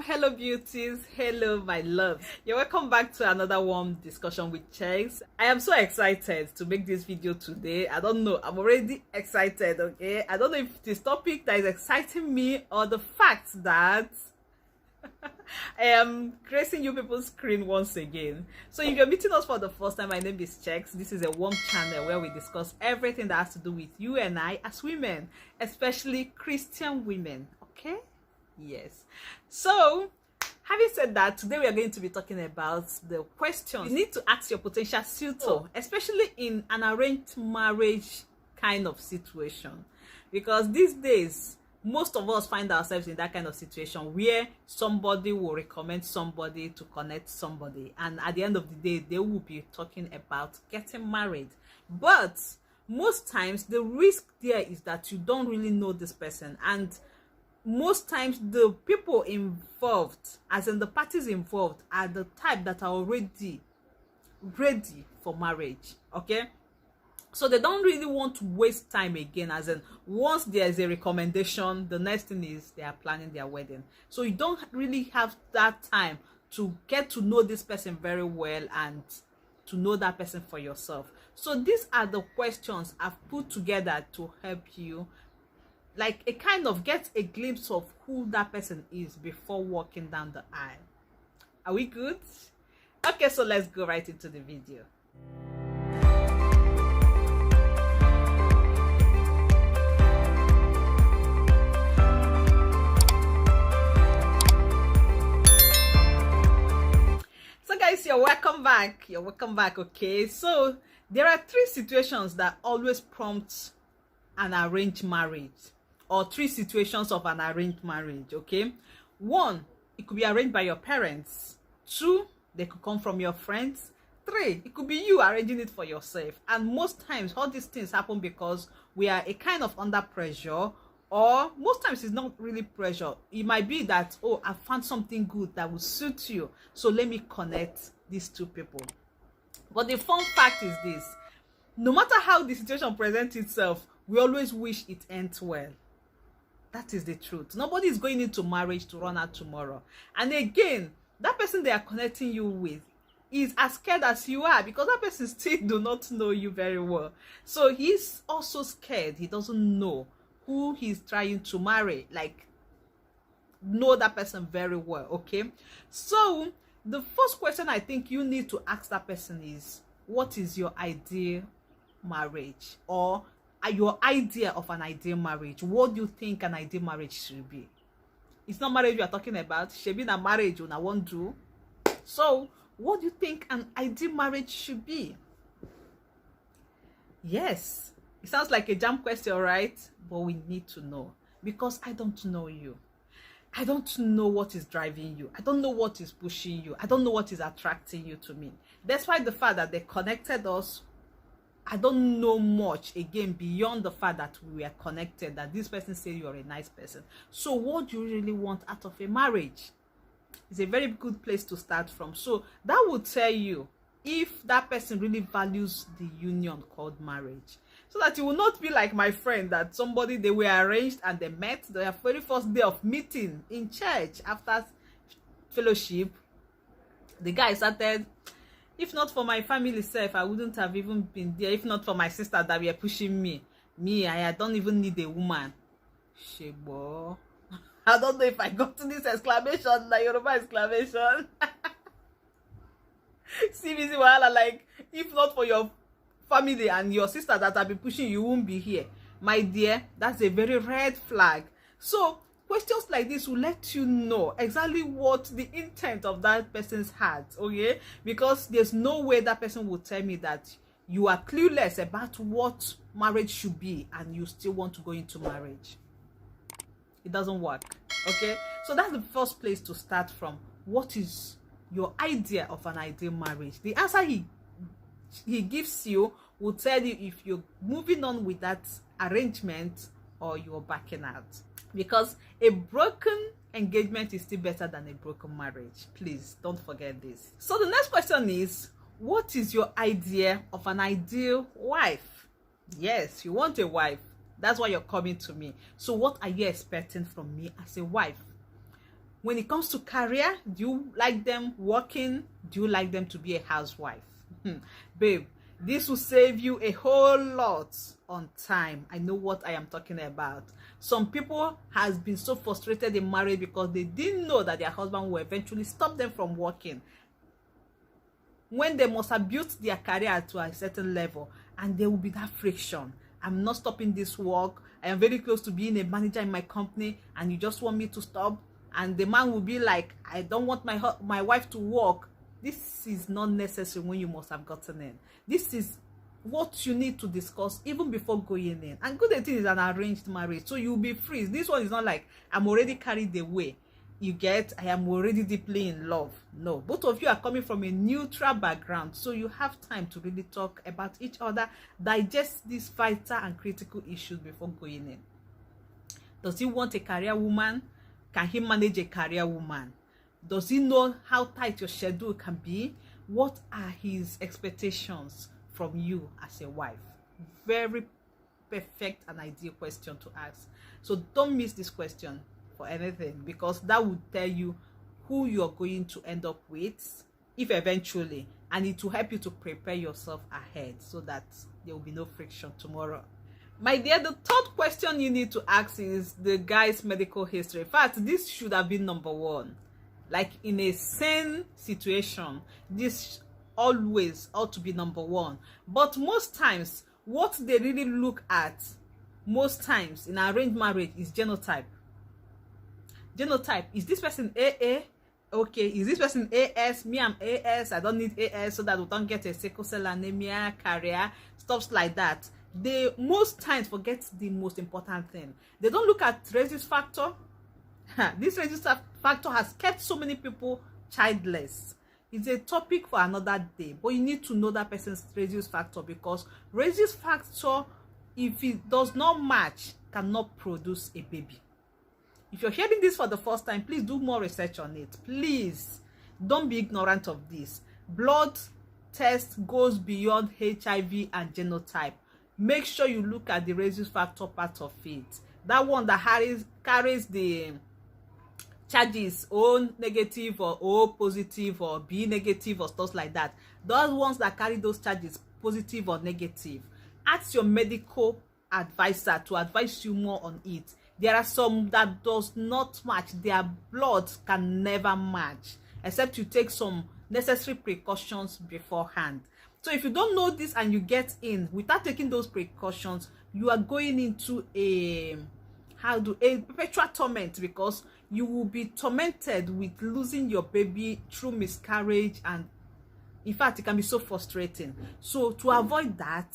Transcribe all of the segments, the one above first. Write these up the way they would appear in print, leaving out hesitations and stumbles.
Hello beauties, hello my loves. You're welcome back to another warm discussion with Checks. I am so excited to make this video today. I don't know, I'm already excited. Okay, I don't know if this topic that is exciting me or the fact that I am gracing you people's screen once again. So if you're meeting us for the first time, my name is Checks. This is a warm channel where we discuss everything that has to do with you and I as women, especially Christian women. Okay, yes. So having said that, today we are going to be talking about the questions you need to ask your potential suitor, especially in an arranged marriage kind of situation, because these days most of us find ourselves in that kind of situation where somebody will recommend somebody to connect somebody, and at the end of the day they will be talking about getting married. But most times the risk there is that you don't really know this person, and most times the people involved, as in the parties involved, are the type that are already ready for marriage. Okay, so they don't really want to waste time again, as in once there is a recommendation, the next thing is they are planning their wedding. So you don't really have that time to get to know this person very well and to know that person for yourself. So these are the questions I've put together to help you, like a kind of get a glimpse of who that person is before walking down the aisle. Are we good? Okay, so let's go right into the video. So guys, you're welcome back. Okay, so there are three situations that always prompt an arranged marriage, or three situations of an arranged marriage. Okay, one, it could be arranged by your parents. Two, they could come from your friends. Three, it could be you arranging it for yourself. And most times all these things happen because we are a kind of under pressure, or most times it's not really pressure. It might be that, oh, I found something good that will suit you, so let me connect these two people. But the fun fact is this: no matter how the situation presents itself, we always wish it ends well. That is the truth. Nobody is going into marriage to run out tomorrow. And again, that person they are connecting you with is as scared as you are, because that person still do not know you very well. So he's also scared. He doesn't know who he's trying to marry, like know that person very well. Okay, so the first question I think you need to ask that person is, what is your ideal marriage, or your idea of an ideal marriage? What do you think an ideal marriage should be? It's not marriage we are talking about. Should be a marriage you won't do. So what do you think an ideal marriage should be? Yes, it sounds like a jam question, right? But we need to know, because I don't know you. I don't know what is driving you. I don't know what is pushing you. I don't know what is attracting you to me. Despite the fact that they connected us, I don't know much again beyond the fact that we are connected, that this person said you're a nice person. So what do you really want out of a marriage? It's a very good place to start from. So that would tell you if that person really values the union called marriage, so that you will not be like my friend, that somebody, they were arranged and they met their very first day of meeting in church after fellowship. The guy started, if not for my family self, I wouldn't have even been there. If not for my sister that were pushing me, I don't even need a woman. Shebo. I don't know if I got to this exclamation, the Yoruba exclamation. See, like, if not for your family and your sister that have been pushing, you won't be here. My dear, that's a very red flag. So questions like this will let you know exactly what the intent of that person's heart. Okay, because there's no way that person will tell me that you are clueless about what marriage should be and you still want to go into marriage. It doesn't work. Okay, so that's the first place to start from. What is your idea of an ideal marriage? The answer he gives you will tell you if you're moving on with that arrangement or you're backing out, because a broken engagement is still better than a broken marriage. Please don't forget this. So the next question is, what is your idea of an ideal wife? Yes, you want a wife. That's why you're coming to me. So what are you expecting from me as a wife? When it comes to career, do you like them working? Do you like them to be a housewife? Babe, this will save you a whole lot on time. I know what I am talking about. Some people has been so frustrated in marriage because they didn't know that their husband will eventually stop them from working when they must have built their career to a certain level, and there will be that friction. I'm not stopping this work. I am very close to being a manager in my company, and you just want me to stop. And the man will be like, I don't want my wife to work. This is not necessary when you must have gotten in. This is what you need to discuss even before going in. And good thing is an arranged marriage, so you'll be free. This one is not like I'm already carried away. You get, I am already deeply in love. No, both of you are coming from a neutral background, so you have time to really talk about each other, digest these vital and critical issues before going in. Does he want a career woman? Can he manage a career woman? Does he know how tight your schedule can be? What are his expectations from you as a wife? Very perfect and ideal question to ask. So don't miss this question for anything, because that would tell you who you're going to end up with, if eventually, and it will help you to prepare yourself ahead so that there will be no friction tomorrow. My dear, the third question you need to ask is the guy's medical history. In fact, this should have been number one. Like in a sane situation, this always ought to be number one. But most times, what they really look at, most times in arranged marriage, is genotype. Genotype. Is this person AA? Okay. Is this person AS? Me, I'm AS. I don't need AS so that we don't get a sickle cell anemia, carrier, stuff like that. They most times forget the most important thing. They don't look at rhesus factor. This rhesus factor has kept so many people childless. It's a topic for another day, but you need to know that person's rhesus factor, because rhesus factor, if it does not match, cannot produce a baby. If you're hearing this for the first time, please do more research on it. Please don't be ignorant of this. Blood test goes beyond HIV and genotype. Make sure you look at the rhesus factor part of it. That one that carries the charges O negative or O positive or B negative or stuff like that. Those ones that carry those charges, positive or negative, ask your medical advisor to advise you more on it. There are some that does not match. Their blood can never match, except you take some necessary precautions beforehand. So if you don't know this and you get in without taking those precautions, you are going into a perpetual torment, because you will be tormented with losing your baby through miscarriage, and in fact it can be so frustrating. So to avoid that,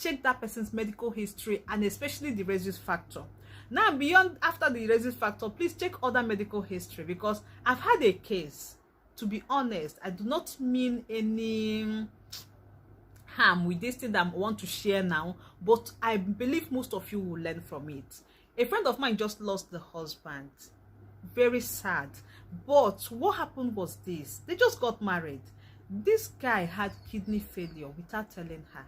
check that person's medical history, and especially the rhesus factor. Now, after the rhesus factor, please check other medical history, because I've had a case. To be honest, I do not mean any harm with this thing that I want to share now, but I believe most of you will learn from it. A friend of mine just lost the husband. Very sad. But what happened was this. They just got married. This guy had kidney failure without telling her.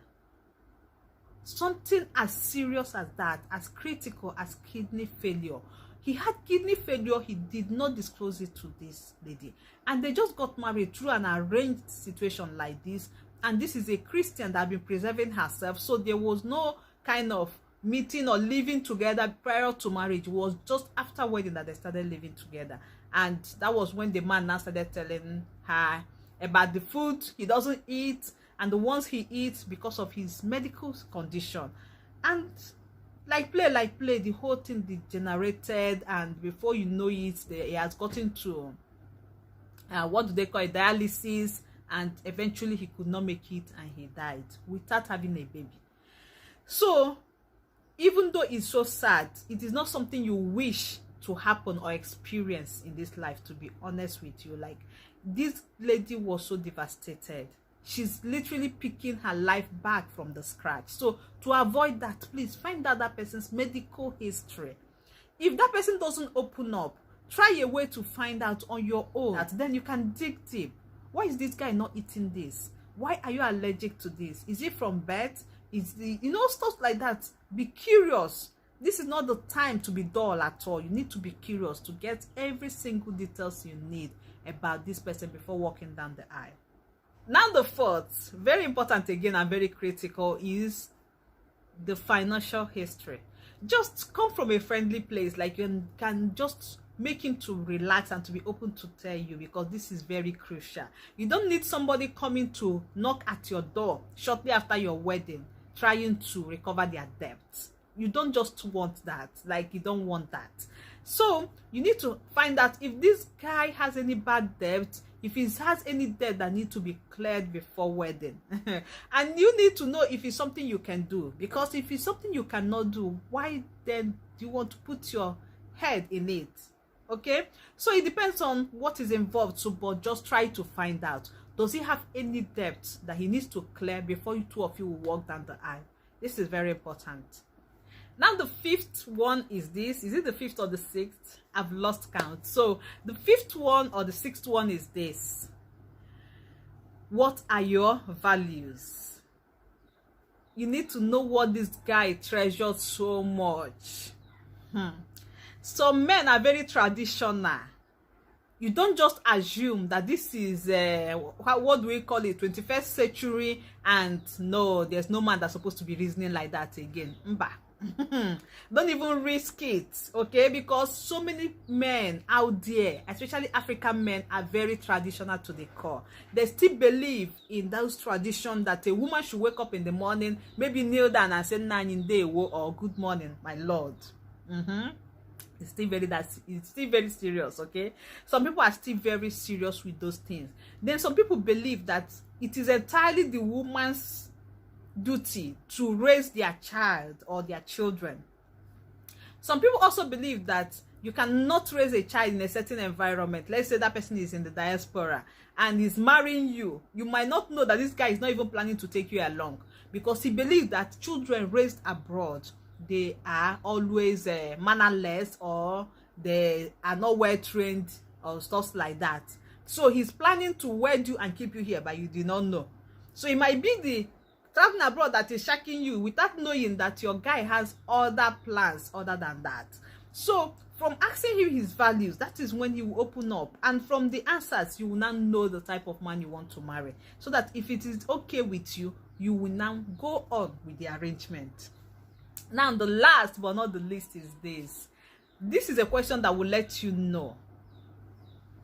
Something as serious as that, as critical as kidney failure. He had kidney failure. He did not disclose it to this lady. And they just got married through an arranged situation like this. And this is a Christian that had been preserving herself. So there was no kind of meeting or living together prior to marriage. It was just after wedding that they started living together. And that was when the man now started telling her about the food he doesn't eat, and the ones he eats because of his medical condition. And like play, the whole thing degenerated, and before you know it, he has gotten to what do they call it, dialysis, and eventually he could not make it and he died without having a baby. So even though it's so sad, it is not something you wish to happen or experience in this life, to be honest with you. Like, this lady was so devastated. She's literally picking her life back from the scratch. So to avoid that, please find out that person's medical history. If that person doesn't open up, try a way to find out on your own. That then you can dig deep. Why is this guy not eating this? Why are you allergic to this? Is it from birth? Is the, stuff like that? Be curious. this is not the time to be dull at all. You need to be curious to get every single details you need about this person before walking down the aisle. Now the fourth, very important again and very critical, is the financial history. Just come from a friendly place, like you can just make him to relax and to be open to tell you, because this is very crucial. You don't need somebody coming to knock at your door shortly after your wedding trying to recover their debts. You don't just want that, like you don't want that. So you need to find out if this guy has any bad debt, if he has any debt that need to be cleared before wedding. And you need to know if it's something you can do, because if it's something you cannot do, why then do you want to put your head in it? Okay, so it depends on what is involved. So but just try to find out, does he have any debt that he needs to clear before you two of you will walk down the aisle? This is very important. Now the fifth one is this. Is it the fifth or the sixth? I've lost count. So the fifth one or the sixth one is this. What are your values? You need to know what this guy treasures so much. Some men are very traditional. You don't just assume that this is what do we call it, 21st century, and no, there's no man that's supposed to be reasoning like that again. Don't even risk it, okay? Because so many men out there, especially African men, are very traditional to the core. They still believe in those traditions that a woman should wake up in the morning, maybe kneel down and say "Nine day" or "Good morning, my lord." It's still very serious, okay? Some people are still very serious with those things. Then some people believe that it is entirely the woman's duty to raise their child or their children. Some people also believe that you cannot raise a child in a certain environment. Let's say that person is in the diaspora and is marrying you. You might not know that this guy is not even planning to take you along, because he believes that children raised abroad, they are always mannerless, or they are not well trained or stuff like that. So he's planning to wed you and keep you here, but you do not know. So it might be the traveling abroad that is shocking you without knowing that your guy has other plans other than that. So from asking him his values, that is when he will open up, and from the answers you will now know the type of man you want to marry, so that if it is okay with you, you will now go on with the arrangement. Now the last but not the least is this. This is a question that will let you know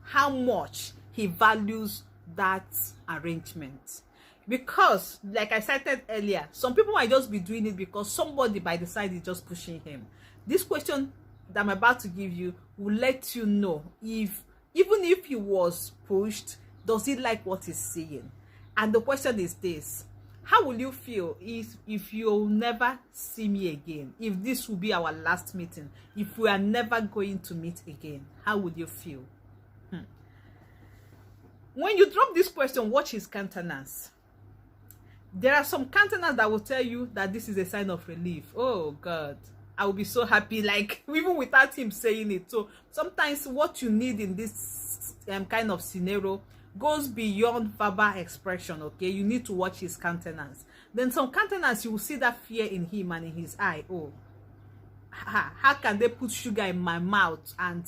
how much he values that arrangement. Because like I cited earlier, some people might just be doing it because somebody by the side is just pushing him. This question that I'm about to give you will let you know if, even if he was pushed, does he like what he's saying? And the question is this: how will you feel if you'll never see me again? If this will be our last meeting, if we are never going to meet again, how would you feel? When you drop this question, watch his countenance. There are some countenance that will tell you that this is a sign of relief. Oh God, I will be so happy, like even without him saying it. So sometimes what you need in this kind of scenario goes beyond verbal expression, okay? You need to watch his countenance. Then some countenance, you will see that fear in him and in his eye. Oh, how can they put sugar in my mouth and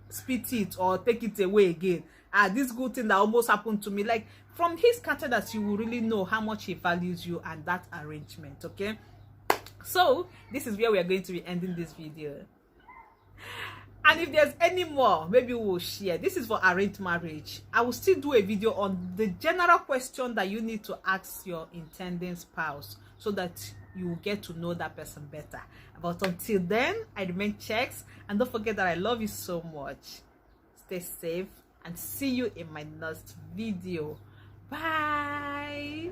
spit it or take it away again? This good thing that almost happened to me. Like from his countenance, you will really know how much he values you and that arrangement, okay? So this is where we are going to be ending this video. And if there's any more, maybe we'll share. This is for arranged marriage. I will still do a video on the general question that you need to ask your intending spouse, so that you will get to know that person better. But until then, I remain Checks, and don't forget that I love you so much. Stay safe and see you in my next video. Bye.